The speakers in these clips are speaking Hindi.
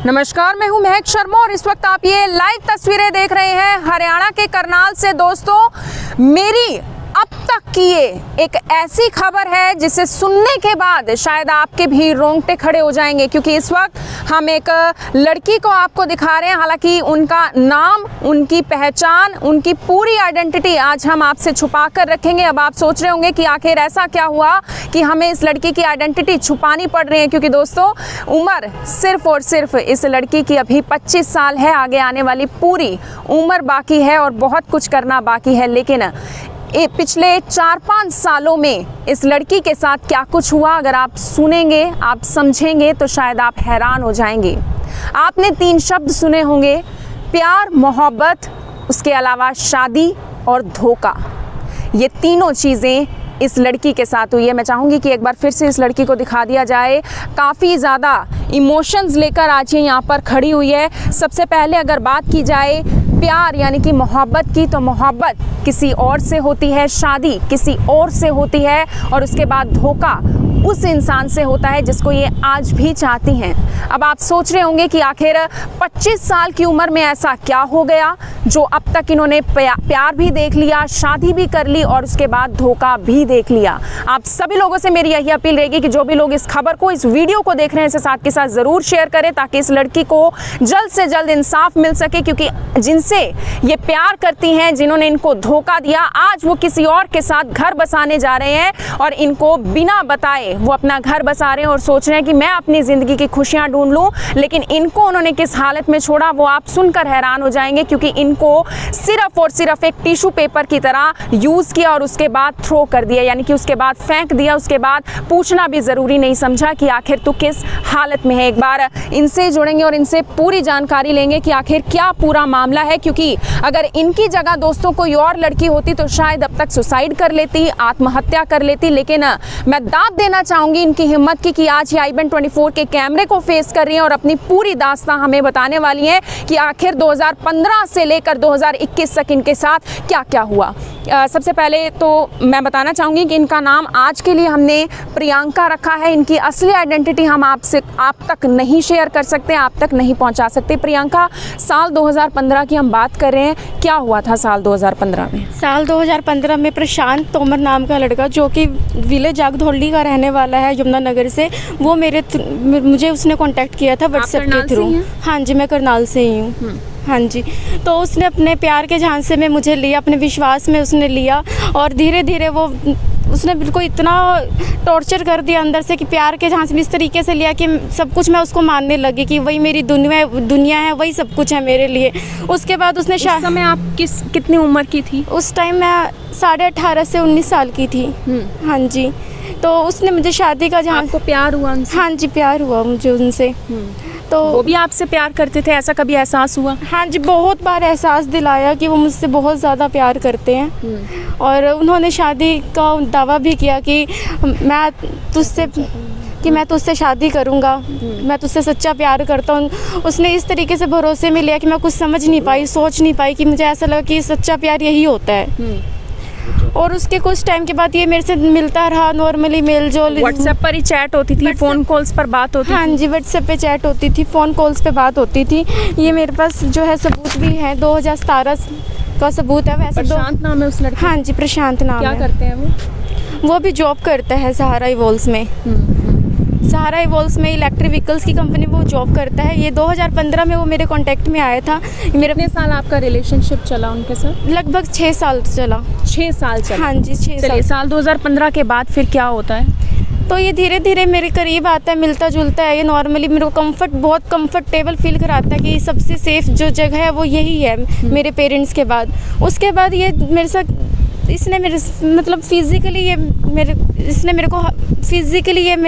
नमस्कार, मैं हूं महक शर्मा और इस वक्त आप ये लाइव तस्वीरें देख रहे हैं हरियाणा के करनाल से। दोस्तों, मेरी अब तक की ये एक ऐसी खबर है जिसे सुनने के बाद शायद आपके भी रोंगटे खड़े हो जाएंगे, क्योंकि इस वक्त हम एक लड़की को आपको दिखा रहे हैं। हालांकि उनका नाम, उनकी पहचान, उनकी पूरी आइडेंटिटी आज हम आपसे छुपा कर रखेंगे। अब आप सोच रहे होंगे कि आखिर ऐसा क्या हुआ कि हमें इस लड़की की आइडेंटिटी छुपानी पड़ रही है, क्योंकि दोस्तों उम्र सिर्फ और सिर्फ इस लड़की की अभी 25 साल है। आगे आने वाली पूरी उम्र बाकी है और बहुत कुछ करना बाकी है। लेकिन पिछले 4-5 सालों में इस लड़की के साथ क्या कुछ हुआ, अगर आप सुनेंगे, आप समझेंगे तो शायद आप हैरान हो जाएंगे। आपने 3 शब्द सुने होंगे: प्यार, मोहब्बत, उसके अलावा शादी और धोखा। ये तीनों चीज़ें इस लड़की के साथ हुई है। मैं चाहूँगी कि एक बार फिर से इस लड़की को दिखा दिया जाए। काफ़ी ज़्यादा इमोशंस लेकर आज ये यहाँ पर खड़ी हुई है। सबसे पहले अगर बात की जाए प्यार यानी कि मोहब्बत की, तो मोहब्बत किसी और से होती है, शादी किसी और से होती है और उसके बाद धोखा उस इंसान से होता है जिसको ये आज भी चाहती हैं। अब आप सोच रहे होंगे कि आखिर 25 साल की उम्र में ऐसा क्या हो गया जो अब तक इन्होंने प्यार भी देख लिया, शादी भी कर ली और उसके बाद धोखा भी देख लिया। आप सभी लोगों से मेरी यही अपील रहेगी कि जो भी लोग इस खबर को, इस वीडियो को देख रहे हैं, इसे साथ के साथ ज़रूर शेयर करें ताकि इस लड़की को जल्द से जल्द इंसाफ मिल सके। क्योंकि जिनसे ये प्यार करती हैं, जिन्होंने इनको धोखा दिया, आज वो किसी और के साथ घर बसाने जा रहे हैं और इनको बिना बताए वो अपना घर बसा रहे हैं और सोच रहे हैं कि मैं अपनी ज़िंदगी की खुशियां ढूंढ लूं। लेकिन इनको उन्होंने किस हालत में छोड़ा वो आप सुनकर हैरान हो जाएंगे, क्योंकि इनको सिर्फ और सिर्फ एक टिश्यू पेपर की तरह यूज़ किया और उसके बाद थ्रो कर दिया, यानी कि उसके बाद फेंक दिया। उसके बाद पूछना भी ज़रूरी नहीं समझा कि आखिर तू किस हालत में है। एक बार इनसे जुड़ेंगे और इनसे पूरी जानकारी लेंगे कि आखिर क्या पूरा मामला है, क्योंकि अगर इनकी जगह दोस्तों कोई और लड़की होती तो शायद अब तक सुसाइड कर लेती, आत्महत्या कर लेती। लेकिन मैं दाद देना चाहूँगी इनकी हिम्मत की कि आज ये i24 के कैमरे को फेस कर रही हैं और अपनी पूरी दास्तां हमें बताने वाली हैं कि आखिर 2015 से लेकर 2021 तक इनके साथ क्या क्या हुआ। सबसे पहले तो मैं बताना चाहूँगी कि इनका नाम आज के लिए हमने प्रियंका रखा है। इनकी असली आइडेंटिटी हम आप तक नहीं शेयर कर सकते, आप तक नहीं पहुँचा सकते। प्रियंका, साल 2015 की हम बात कर रहे हैं, क्या हुआ था साल 2015 में? साल 2015 में प्रशांत तोमर नाम का लड़का, जो कि विलेज जागधोली का रहने वाला है यमुनानगर से, वो मुझे उसने कांटेक्ट किया था व्हाट्सएप के थ्रू। हाँ जी, मैं करनाल से ही हूँ। हाँ जी, तो उसने अपने प्यार के झांसे में मुझे लिया, अपने विश्वास में उसने लिया और धीरे धीरे उसने बिल्कुल इतना टॉर्चर कर दिया अंदर से कि प्यार के झांसे में इस तरीके से लिया कि सब कुछ मैं उसको मानने लगी कि वही मेरी दुनिया है, वही सब कुछ है मेरे लिए। उसके बाद उसने उस समय आप कितनी उम्र की थी? उस टाइम मैं 18.5 से 19 साल की थी। हाँ जी, तो उसने मुझे शादी का आपको प्यार हुआ उनसे? हाँ जी, प्यार हुआ मुझे उनसे। तो वो भी आपसे प्यार करते थे, ऐसा कभी एहसास हुआ? हाँ जी, बहुत बार एहसास दिलाया कि वो मुझसे बहुत ज़्यादा प्यार करते हैं और उन्होंने शादी का दावा भी किया कि मैं तुझसे शादी करूँगा, मैं तुझसे सच्चा प्यार करता हूँ। उसने इस तरीके से भरोसे में लिया कि मैं कुछ समझ नहीं पाई, सोच नहीं पाई, कि मुझे ऐसा लगा कि सच्चा प्यार यही होता है। और उसके कुछ टाइम के बाद ये मेरे से मिलता रहा, नॉर्मली मेल जोल। व्हाट्सएप पर ही चैट होती थी, फ़ोन कॉल्स पर बात होती थी? हाँ जी, व्हाट्सएप पे चैट होती थी, फ़ोन कॉल्स पे बात होती थी। ये मेरे पास जो है सबूत भी है, 2017 का सबूत है। वैसे प्रशांत नाम है उस लड़के? हाँ जी, प्रशांत नाम है। क्या करते हैं वो भी जॉब करता है सहारा इवोल्स में। सहारा इवोल्स में इलेक्ट्रिक व्हीकल्स की कंपनी वो जॉब करता है। ये 2015 में वो मेरे कांटेक्ट में आया था। कितने साल आपका रिलेशनशिप चला उनके साथ? लगभग 6 साल चला। 6 साल चला? हाँ जी, 6 साल। साल 2015 के बाद फिर क्या होता है? तो ये धीरे धीरे मेरे करीब आता है, मिलता जुलता है। ये नॉर्मली मेरे को बहुत कंफर्टेबल फील कराता है कि सबसे सेफ जो जगह है वो यही है मेरे पेरेंट्स के बाद। उसके बाद ये मेरे साथ इसने मेरे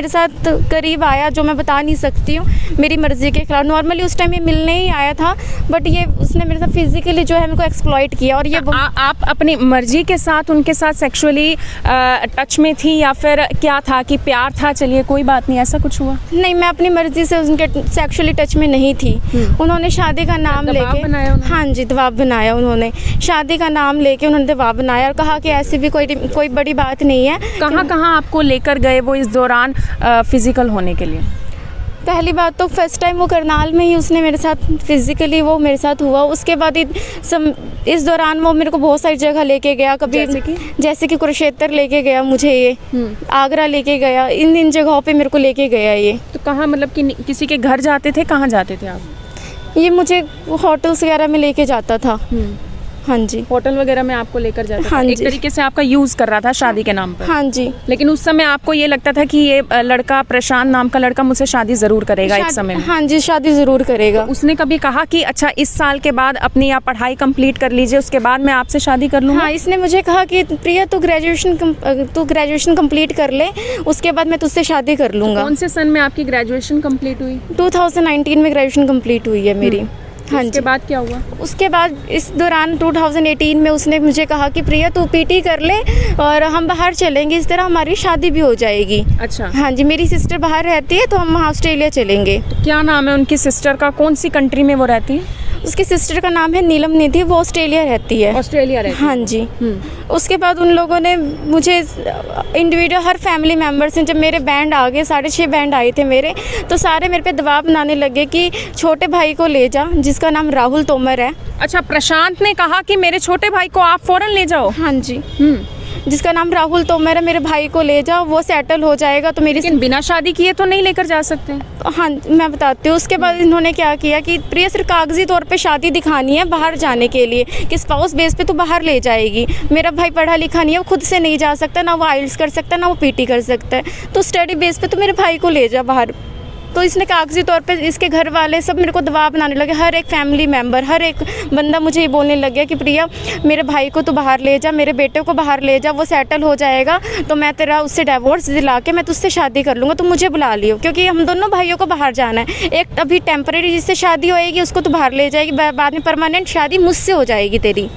साथ करीब आया, जो मैं बता नहीं सकती हूँ, मेरी मर्ज़ी के खिलाफ। नॉर्मली उस टाइम ये मिलने ही आया था, बट ये उसने मेरे साथ फिजिकली जो है मेरे को एक्सप्लॉइट किया। और ये आप अपनी मर्ज़ी के साथ उनके साथ सेक्सुअली टच में थी या फिर क्या था कि प्यार था, चलिए कोई बात नहीं, ऐसा कुछ हुआ? नहीं, मैं अपनी मर्ज़ी से उनके सेक्सुअली टच में नहीं थी। उन्होंने शादी का नाम लेके, हाँ जी, दबाव बनाया। उन्होंने शादी का नाम लेके उन्होंने दबाव बनाया और कहा कि ऐसी भी कोई बड़ी बात नहीं है। कहाँ आपको लेकर गए वो इस दौरान फिजिकल होने के लिए? पहली बात तो फर्स्ट टाइम वो करनाल में ही उसने मेरे साथ फिजिकली वो मेरे साथ हुआ। उसके बाद इस दौरान वो मेरे को बहुत सारी जगह लेके गया, कभी जैसे कि कुरुक्षेत्र लेके गया मुझे, ये आगरा लेके गया, इन जगहों पे मेरे को लेके गया ये। तो कहाँ मतलब कि किसी के घर जाते थे, कहाँ जाते थे आप? ये मुझे होटल्स वगैरह में लेके जाता था। हाँ जी, होटल वगैरह में आपको लेकर जाता था। हाँ एक जी। तरीके से आपका यूज कर रहा था शादी के नाम पर। हाँ जी। लेकिन उस समय आपको ये लगता था कि ये लड़का, प्रशांत नाम का लड़का, मुझसे शादी जरूर करेगा एक समय में। हाँ जी, शादी ज़रूर करेगा। तो उसने कभी कहा कि अच्छा इस साल के बाद अपनी आप पढ़ाई कंप्लीट कर लीजिए, उसके बाद मैं आपसे शादी कर लूँगा? हाँ, इसने मुझे कहा कि प्रिया तू ग्रेजुएशन कंप्लीट कर ले, उसके बाद मैं तुझसे शादी कर लूँगा। कौन से सन में आपकी ग्रेजुएशन कंप्लीट हुई? 2019 में ग्रेजुएशन कंप्लीट हुई है मेरी। हाँ उसके जी। बाद क्या हुआ? उसके बाद इस दौरान 2018 में उसने मुझे कहा कि प्रिया तू पीटी कर ले और हम बाहर चलेंगे, इस तरह हमारी शादी भी हो जाएगी। अच्छा। हाँ जी, मेरी सिस्टर बाहर रहती है तो हम वहाँ ऑस्ट्रेलिया चलेंगे। तो क्या नाम है उनकी सिस्टर का? कौन सी कंट्री में वो रहती है? उसकी सिस्टर का नाम है नीलम निधि, वो ऑस्ट्रेलिया रहती है। ऑस्ट्रेलिया रहती है। हाँ जी। उसके बाद उन लोगों ने मुझे इंडिविजुअल हर फैमिली मेम्बर से, जब मेरे बैंड आ गए, 6.5 बैंड आए थे मेरे, तो सारे मेरे पे दबाव बनाने लगे कि छोटे भाई को ले जा, जिसका नाम राहुल तोमर है। अच्छा, प्रशांत ने कहा कि मेरे छोटे भाई को आप फौरन ले जाओ? हाँ जी, जिसका नाम राहुल तोमर है, मेरे भाई को ले जाओ, वो सेटल हो जाएगा तो मेरी। लेकिन बिना शादी किए तो नहीं लेकर जा सकते? हाँ, मैं बताती हूँ। उसके बाद इन्होंने क्या किया कि प्रिया सिर्फ कागजी तौर पे शादी दिखानी है बाहर जाने के लिए, कि स्पाउस बेस पे तो बाहर ले जाएगी। मेरा भाई पढ़ा लिखा नहीं है, वो खुद से नहीं जा सकता, ना वो आइल्स कर सकता, ना वो पीटी कर सकता है, तो स्टडी बेस पे तो मेरे भाई को ले जा बाहर। तो इसने कागजी तौर पे, इसके घर वाले सब मेरे को दबाव बनाने लगे, हर एक फैमिली मेम्बर, हर एक बंदा मुझे ये बोलने लग गया कि प्रिया मेरे भाई को तो बाहर ले जा, मेरे बेटे को बाहर ले जा, वो सेटल हो जाएगा तो मैं तेरा उससे डिवोर्स दिला के मैं तुझसे शादी कर लूँगा, तो मुझे बुला लियो, क्योंकि हम दोनों भाइयों को बाहर जाना है। एक अभी टेम्परेरी जिससे शादी होएगी उसको तो बाहर ले जाएगी, बाद में परमानेंट शादी मुझसे हो जाएगी तेरी।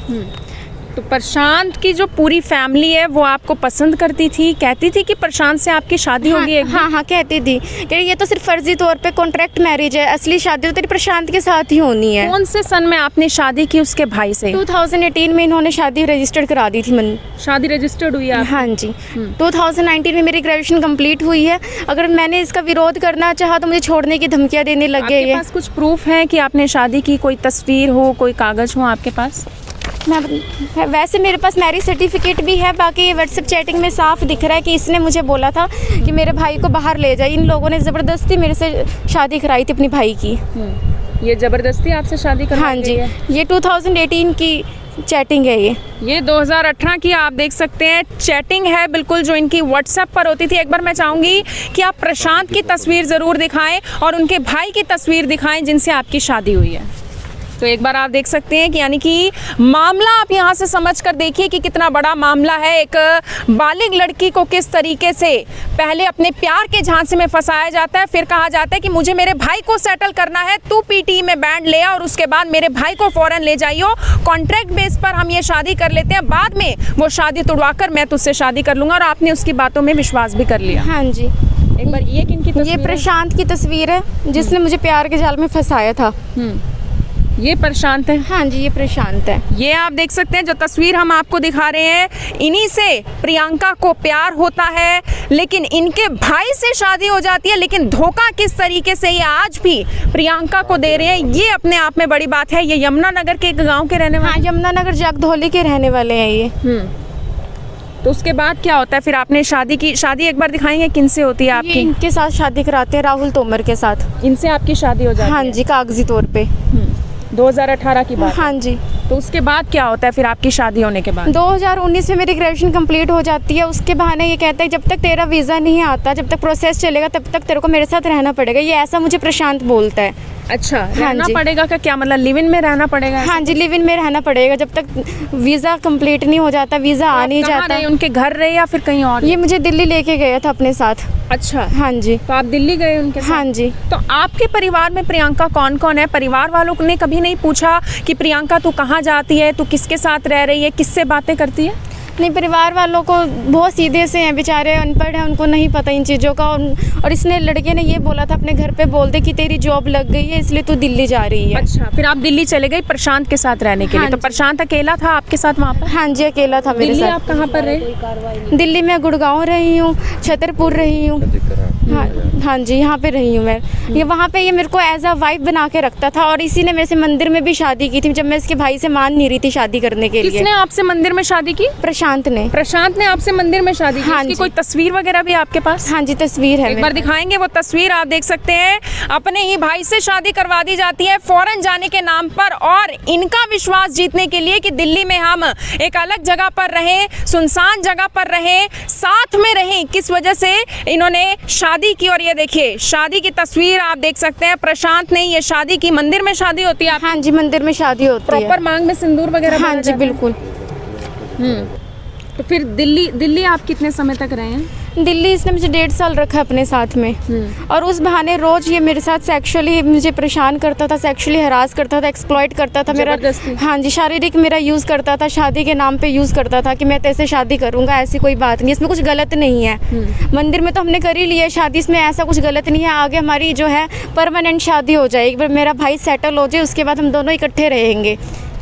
तो प्रशांत की जो पूरी फैमिली है वो आपको पसंद करती थी, कहती थी कि प्रशांत से आपकी शादी होगी एक दिन? हाँ, कहती थी कि ये तो सिर्फ फर्जी तौर पे कॉन्ट्रैक्ट मैरिज है, असली शादी तो तेरी प्रशांत के साथ ही होनी है। कौन से सन में आपने शादी की उसके भाई से? 2018 में इन्होंने शादी रजिस्टर्ड करा दी थी। शादी रजिस्टर्ड हुई है? हाँ जी। 2019 में मेरी ग्रेजुएशन कंप्लीट हुई है। अगर मैंने इसका विरोध करना चाहा तो मुझे छोड़ने की धमकियाँ देने लग गए। आपके पास कुछ प्रूफ है कि आपने शादी की? कोई तस्वीर हो, कोई कागज हो आपके पास? वैसे मेरे पास मैरिज सर्टिफिकेट भी है, बाकी ये व्हाट्सएप चैटिंग में साफ दिख रहा है कि इसने मुझे बोला था कि मेरे भाई को बाहर ले जाए। इन लोगों ने ज़बरदस्ती मेरे से शादी कराई थी अपनी भाई की। ये ज़बरदस्ती आपसे शादी कराई? हाँ जी, ये 2018 की चैटिंग है। ये 2018 की आप देख सकते हैं चैटिंग है बिल्कुल, जो इनकी व्हाट्सएप पर होती थी। एक बार मैं चाहूँगी कि आप प्रशांत की तस्वीर ज़रूर दिखाएं और उनके भाई की तस्वीर दिखाएं जिनसे आपकी शादी हुई है। तो एक बार आप देख सकते हैं कि यानी कि मामला आप यहाँ से समझ कर देखिए कि कितना बड़ा मामला है। एक बालिग लड़की को किस तरीके से पहले अपने प्यार के झांसे में फंसाया जाता है, फिर कहा जाता है कि मुझे मेरे भाई को सेटल करना है, तू पीटी में बैंड ले आ और उसके बाद मेरे भाई को फौरन ले जाइयो, कॉन्ट्रैक्ट बेस पर हम ये शादी कर लेते हैं, बाद में वो शादी तुड़वा कर मैं तुझसे शादी कर लूँगा। और आपने उसकी बातों में विश्वास भी कर लिया। हाँ जी। एक बार ये किनकी तस्वीर? ये प्रशांत की तस्वीर है, जिसने मुझे प्यार के जाल में फंसाया था। ये प्रशांत है? हाँ जी, ये प्रशांत है। ये आप देख सकते हैं जो तस्वीर हम आपको दिखा रहे हैं, इन्हीं से प्रियंका को प्यार होता है, लेकिन इनके भाई से शादी हो जाती है। लेकिन धोखा किस तरीके से ये आज भी प्रियंका को दे रहे हैं, ये अपने आप में बड़ी बात है। ये यमुनानगर के एक गाँव के रहने वाले? हाँ, यमुनानगर जागधौली के रहने वाले हैं ये। तो उसके बाद क्या होता है फिर? आपने शादी की, शादी एक बार दिखाएंगे किन से होती है आपकी? इनके साथ शादी कराते हैं, राहुल तोमर के साथ। इनसे आपकी शादी हो जाती है? हाँ जी, कागजी तौर पे। 2018 की बात? हाँ जी। तो उसके बाद क्या होता है फिर आपकी शादी होने के बाद? 2019 में मेरी ग्रेजुएशन कंप्लीट हो जाती है। उसके बहाने ये कहता है जब तक तेरा वीज़ा नहीं आता, जब तक प्रोसेस चलेगा, तब तक तेरे को मेरे साथ रहना पड़ेगा। ये ऐसा मुझे प्रशांत बोलता है। अच्छा, रहना पड़ेगा का क्या मतलब? लिव इन में रहना पड़ेगा? हाँ जी, लिव इन में रहना पड़ेगा जब तक वीज़ा कंप्लीट नहीं हो जाता, वीज़ा आ नहीं जाता। उनके घर रहे या फिर कहीं और? ये मुझे दिल्ली लेके गया था अपने साथ। अच्छा। हाँ जी। तो आप दिल्ली गए उनके साथ? हाँ जी। तो आपके परिवार में प्रियंका कौन कौन है? परिवार वालों ने कभी नहीं पूछा कि प्रियंका तू कहाँ जाती है, तू किसके साथ रह रही है, किससे बातें करती है? नहीं, परिवार वालों को बहुत सीधे से हैं, बेचारे अनपढ़ हैं, उनको नहीं पता इन चीज़ों का। और इसने लड़के ने ये बोला था अपने घर पे बोल दे कि तेरी जॉब लग गई है इसलिए तू दिल्ली जा रही है। अच्छा, फिर आप दिल्ली चले गई प्रशांत के साथ रहने के लिए? तो प्रशांत अकेला था आपके साथ वहाँ पर? हाँ जी, अकेला था मेरे साथ। आप कहाँ पर रहे? दिल्ली में गुड़गांव रही हूँ, छतरपुर रही हूँ। हाँ जी, यहाँ पे रही हूँ मैं। ये वहाँ पे ये मेरे को एज अ वाइफ बना के रखता था और इसी ने मेरे से मंदिर में भी शादी की थी जब मैं इसके भाई से मान नहीं रही थी शादी करने के लिए। किसने आपसे मंदिर में शादी की? प्रशांत ने। प्रशांत ने आपसे मंदिर में शादी की? हाँ इसकी जी। कोई तस्वीर वगैरह भी आपके पास? हाँ जी, तस्वीर है। एक बार दिखाएंगे वो तस्वीर। आप देख सकते हैं अपने ही भाई से शादी करवा दी जाती है फॉरेन जाने के नाम पर, और इनका विश्वास जीतने के लिए कि दिल्ली में हम एक अलग जगह पर रहें, सुनसान जगह पर रहें, साथ में रहें, किस वजह से इन्होंने शादी की। और ये देखिए शादी की तस्वीर आप देख सकते हैं। प्रशांत ने ये शादी की। मंदिर में शादी होती है? हाँ जी, मंदिर में शादी होती है। प्रॉपर मांग में सिंदूर वगैरह? हाँ जी, बिल्कुल। तो फिर दिल्ली आप कितने समय तक रहे हैं? दिल्ली इसने मुझे 1.5 साल रखा अपने साथ में, और उस बहाने रोज ये मेरे साथ सेक्सुअली मुझे परेशान करता था, सेक्सुअली हरास करता था, एक्सप्लॉइट करता था मेरा। हाँ जी, शारीरिक मेरा यूज़ करता था, शादी के नाम पे यूज़ करता था कि मैं तेरे से शादी करूँगा। ऐसी कोई बात नहीं, इसमें कुछ गलत नहीं है। मंदिर में तो हमने कर ही लिया शादी, इसमें ऐसा कुछ गलत नहीं है। आगे हमारी जो है परमानेंट शादी हो जाएगी, मेरा भाई सेटल हो जाए, उसके बाद हम दोनों इकट्ठे रहेंगे।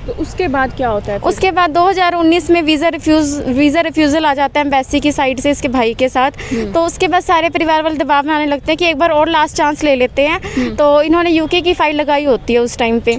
तो उसके बाद क्या होता है? उसके बाद 2019 में वीज़ा रिफ्यूज़ल आ जाता है एम्बेसी की साइड से इसके भाई के साथ। तो उसके बाद सारे परिवार वाले दबाव में आने लगते हैं कि एक बार और लास्ट चांस ले लेते हैं। तो इन्होंने यूके की फ़ाइल लगाई होती है उस टाइम पे।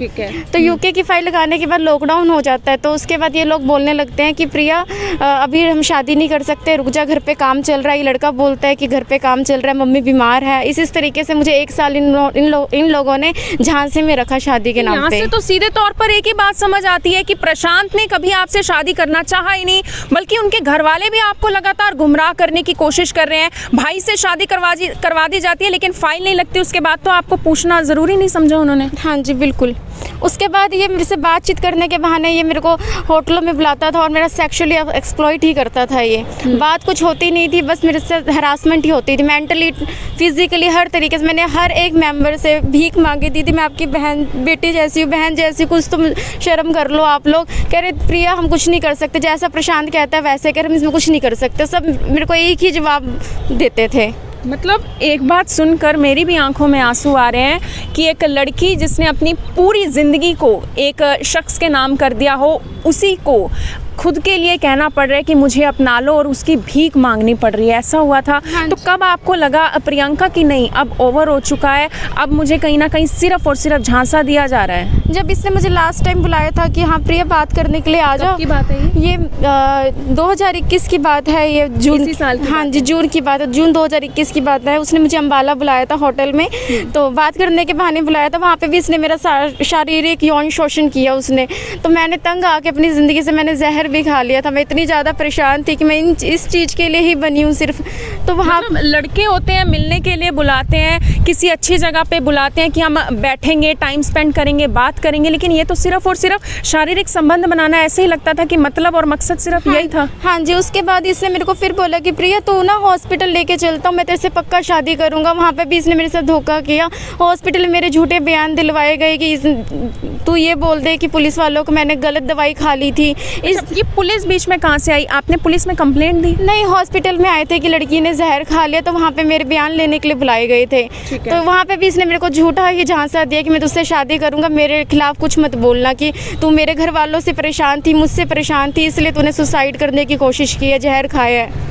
तो यूके की फ़ाइल लगाने के बाद लॉकडाउन हो जाता है। तो उसके बाद ये लोग बोलने लगते हैं कि प्रिया अभी हम शादी नहीं कर सकते, रुक जा, घर पे काम चल रहा है। ये लड़का बोलता है कि घर पे काम चल रहा है, मम्मी बीमार है। इस तरीके से मुझे 1 साल इन लोगों ने झांसे में रखा शादी के नाम पे। यहाँ से तो सीधे तौर पर एक ही बात समझ आती है कि प्रशांत ने कभी आपसे शादी करना चाहा ही नहीं, बल्कि उनके घर वाले भी आपको लगातार गुमराह करने की कोशिश कर रहे हैं। भाई से शादी करवा दी जाती है लेकिन फाइल नहीं लगती, उसके बाद तो आपको पूछना ज़रूरी नहीं समझा उन्होंने? हाँ जी, बिल्कुल। उसके बाद ये मेरे से बातचीत करने के बहाने ये मेरे को होटलों में बुलाता था और मेरा सेक्सुअली एक्सप्लॉइट ही करता था। ये बात कुछ होती नहीं थी, बस मेरे से हरासमेंट ही होती थी, मेंटली, फिजिकली, हर तरीके से। मैंने हर एक मेंबर से भीख मांगी, दीदी मैं आपकी बहन बेटी जैसी हूँ, बहन जैसी, कुछ तुम शर्म कर लो आप लोग। कह रहे प्रिया हम कुछ नहीं कर सकते, जैसा प्रशांत कहता है वैसे कर, हम इसमें कुछ नहीं कर सकते। सब मेरे को एक ही जवाब देते थे। मतलब एक बात सुनकर मेरी भी आंखों में आंसू आ रहे हैं कि एक लड़की जिसने अपनी पूरी ज़िंदगी को एक शख्स के नाम कर दिया हो, उसी को खुद के लिए कहना पड़ रहा है कि मुझे अपना लो, और उसकी भीख मांगनी पड़ रही है। ऐसा हुआ था? हाँ। तो कब आपको लगा प्रियंका कि नहीं अब ओवर हो चुका है, अब मुझे कहीं ना कहीं सिर्फ और सिर्फ झांसा दिया जा रहा है? जब इसने मुझे लास्ट टाइम बुलाया था कि हाँ प्रिया बात करने के लिए आ जाओ। की बात है ये 2021 की बात है, ये जून। इसी साल की? हाँ जी, जून की बात है, जून 2021 की बात है। उसने मुझे अम्बाला बुलाया था होटल में, तो बात करने के बहाने बुलाया था। वहाँ पे भी इसने मेरा शारीरिक यौन शोषण किया उसने। तो मैंने तंग आके अपनी ज़िंदगी से मैंने जहर भी खा लिया था। मैं इतनी ज़्यादा परेशान थी कि मैं इस चीज़ के लिए ही बनी हूँ सिर्फ। तो वहाँ लड़के होते हैं, मिलने के लिए बुलाते हैं, किसी अच्छी जगह पे बुलाते हैं कि हम बैठेंगे, टाइम स्पेंड करेंगे, बात करेंगे, लेकिन ये तो सिर्फ और सिर्फ शारीरिक संबंध बनाना। ऐसे ही लगता था कि मतलब और मकसद सिर्फ यही था। हाँ जी। उसके बाद इसने मेरे को फिर बोला कि प्रिया तू ना हॉस्पिटल लेके चलता हूँ, मैं तेरे से पक्का शादी करूँगा। वहाँ पे भी इसने मेरे साथ धोखा किया। हॉस्पिटल में मेरे झूठे बयान दिलवाए गए कि तू ये बोल दे कि पुलिस वालों को मैंने गलत दवाई खा ली थी। ये पुलिस बीच में कहाँ से आई? आपने पुलिस में कंप्लेंट दी? नहीं, हॉस्पिटल में आए थे कि लड़की ने जहर खा लिया, तो वहाँ पे मेरे बयान लेने के लिए बुलाए गए थे। तो वहाँ पे भी इसने मेरे को झूठा ही झांसा दिया कि मैं तुझसे शादी करूँगा, मेरे खिलाफ कुछ मत बोलना, कि तू मेरे घर वालों से परेशान थी, मुझसे परेशान थी, इसलिए तूने सुसाइड करने की कोशिश की है, जहर खाया है।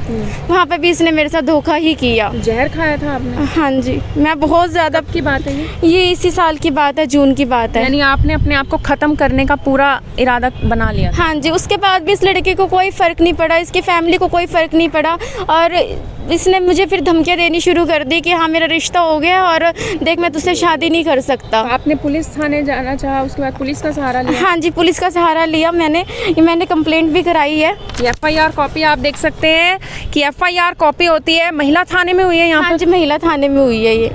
वहाँ पे भी इसने मेरे साथ धोखा ही किया। जहर खाया था आपने? हाँ जी। मैं बहुत ज़्यादा की बात है ये इसी साल की बात है, जून की बात है। यानी आपने अपने आप को ख़त्म करने का पूरा इरादा बना लिया? हाँ जी। उसके बाद भी इस लड़के को कोई फ़र्क नहीं पड़ा, इसकी फैमिली को कोई फ़र्क नहीं पड़ा, और इसने मुझे फिर धमकियाँ देनी शुरू कर दी कि हाँ मेरा रिश्ता हो गया और देख मैं तुझसे शादी नहीं कर सकता। आपने पुलिस थाने जाना चाहा, उसके बाद पुलिस का सहारा लिया? हाँ जी, पुलिस का सहारा लिया मैंने कंप्लेंट भी कराई है। FIR कॉपी आप देख सकते हैं कि FIR कॉपी होती है, महिला थाने में हुई है यहाँ? हाँ जी, महिला थाने में हुई है ये।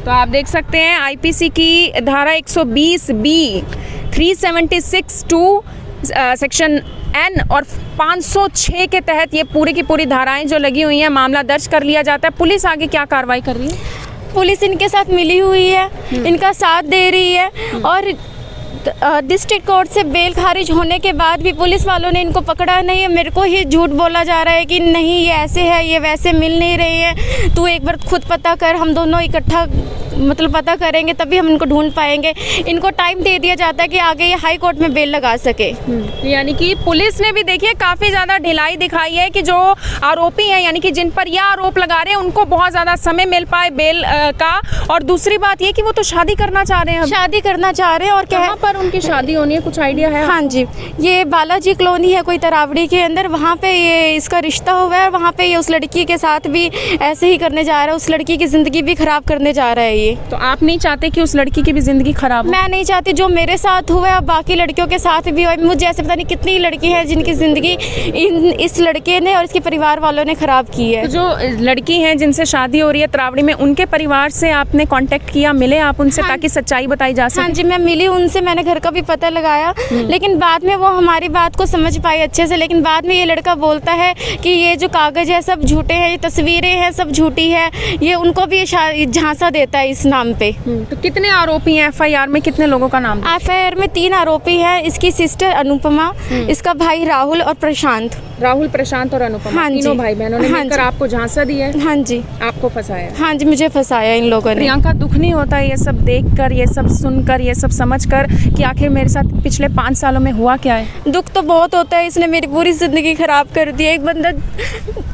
तो आप देख सकते हैं IPC की धारा 120B 376(2) सेक्शन N और 506 के तहत ये पूरी की पूरी धाराएं जो लगी हुई हैं, मामला दर्ज कर लिया जाता है। पुलिस आगे क्या कार्रवाई कर रही है? पुलिस इनके साथ मिली हुई है, इनका साथ दे रही है, और डिस्ट्रिक्ट कोर्ट से बेल खारिज होने के बाद भी पुलिस वालों ने इनको पकड़ा नहीं है। मेरे को ही झूठ बोला जा रहा है कि नहीं ये ऐसे है, ये वैसे मिल नहीं रही है, तू एक बार खुद पता कर, हम दोनों इकट्ठा मतलब पता करेंगे तभी हम इनको ढूंढ पाएंगे। इनको टाइम दे दिया जाता है कि आगे ये हाई कोर्ट में बेल लगा सके। यानी कि पुलिस ने भी देखिए काफ़ी ज़्यादा ढिलाई दिखाई है कि जो आरोपी हैं यानी कि जिन पर यह आरोप लगा रहे हैं उनको बहुत ज़्यादा समय मिल पाए बेल का। और दूसरी बात ये कि वो तो शादी करना चाह रहे हैं, शादी करना चाह रहे हैं। और कहाँ पर उनकी शादी होनी है, कुछ आइडिया है? हाँ जी, ये बालाजी कॉलोनी है कोई तरावड़ी के अंदर, वहाँ पे ये इसका रिश्ता हुआ है। वहाँ पे ये उस लड़की के साथ भी ऐसे ही करने जा रहा है, उस लड़की की ज़िंदगी भी ख़राब करने जा रहा है ये। तो आप नहीं चाहते कि उस लड़की की भी ज़िंदगी ख़राब हो? मैं नहीं चाहती जो मेरे साथ हुआ है अब बाकी लड़कियों के साथ भी हो। मुझे ऐसे पता नहीं कितनी लड़की हैं जिनकी ज़िंदगी इस लड़के ने और इसके परिवार वालों ने ख़राब की है। तो जो लड़की हैं जिनसे शादी हो रही है तरावड़ी में, उनके परिवार से आपने कांटेक्ट किया, मिले आप उनसे ताकि सच्चाई बताई जा सके? हाँ जी, मैं मिली उनसे, मैंने घर का भी पता लगाया, लेकिन बाद में वो हमारी बात को समझ पाई अच्छे से। लेकिन बाद में ये लड़का बोलता है कि ये जो कागज़ है सब झूठे हैं, ये तस्वीरें हैं सब झूठी है। ये उनको भी झांसा देता है इस नाम पे। तो कितने आरोपी हैं एफआईआर में, कितने लोगों का नाम? एफआईआर में 3 आरोपी हैं, इसकी सिस्टर अनुपमा, इसका भाई राहुल और प्रशांत। राहुल, प्रशांत और अनुपमा, हाँ जी। तीनों भाई बहनों ने मिलकर आपको झांसा दिया है? हाँ जी। आपको फंसाया? हाँ जी, मुझे फंसाया इन लोगों ने। प्रियंका, दुख नहीं होता ये सब देखकर, ये सब सुनकर, ये सब समझकर कि आखिर मेरे साथ पिछले 5 सालों में हुआ क्या है? दुख तो बहुत होता है, इसने मेरी पूरी ज़िंदगी ख़राब कर दी है।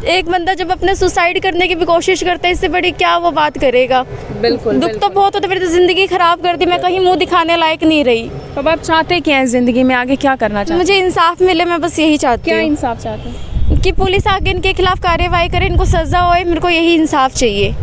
एक बंदा जब अपने सुसाइड करने की भी कोशिश करता है, इससे बड़ी क्या वो बात करेगा। बिल्कुल, दुख तो बहुत होता है, मेरी तो ज़िंदगी ख़राब कर दी, मैं कहीं मुंह दिखाने लायक नहीं रही। अब आप चाहते क्या हैं ज़िंदगी में, आगे क्या करना चाहते? मुझे इंसाफ मिले, मैं बस यही चाहती क्या हूँ। इंसाफ चाहते हैं? कि पुलिस आगे इनके खिलाफ कार्रवाई करे, इनको सज़ा होए, मेरे को यही इंसाफ चाहिए।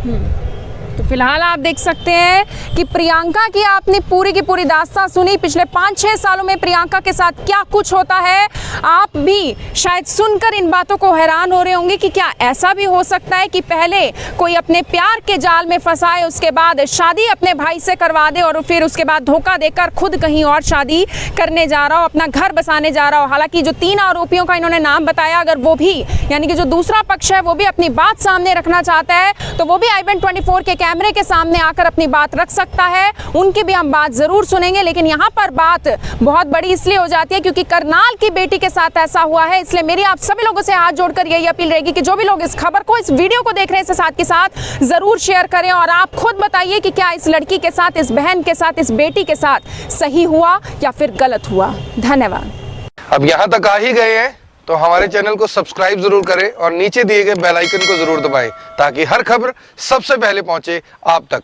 तो फिलहाल आप देख सकते हैं कि प्रियंका की आपने पूरी की पूरी दास्तां सुनी। पिछले 5-6 सालों में प्रियंका के साथ क्या कुछ होता है, आप भी शायद सुनकर इन बातों को हैरान हो रहे होंगे कि क्या ऐसा भी हो सकता है कि पहले कोई अपने प्यार के जाल में फंसाए, उसके बाद शादी अपने भाई से करवा दे और फिर उसके बाद धोखा देकर खुद कहीं और शादी करने जा रहा हो, अपना घर बसाने जा रहा हो। हालांकि जो 3 आरोपियों का इन्होंने नाम बताया, अगर वो भी यानी कि जो दूसरा पक्ष है वो भी अपनी बात सामने रखना चाहता है तो वो भी i24 के कैमरे के सामने आकर अपनी बात रख सकता है। उनकी भी हम बात जरूर सुनेंगे। लेकिन यहाँ पर बात बहुत बड़ी इसलिए हो जाती है क्योंकि करनाल की बेटी के साथ ऐसा हुआ है। इसलिए मेरी आप सभी लोगों से हाथ जोड़कर यही अपील रहेगी कि जो भी लोग इस खबर को, इस वीडियो को देख रहे हैं, इसके साथ के साथ जरूर शेयर करें और आप खुद बताइए कि क्या इस लड़की के साथ, इस बहन के साथ, इस बेटी के साथ सही हुआ या फिर गलत हुआ। धन्यवाद। अब यहाँ तक आ ही गए हैं तो हमारे चैनल को सब्सक्राइब जरूर करें और नीचे दिए गए बेल आइकन को जरूर दबाएं ताकि हर खबर सबसे पहले पहुंचे आप तक।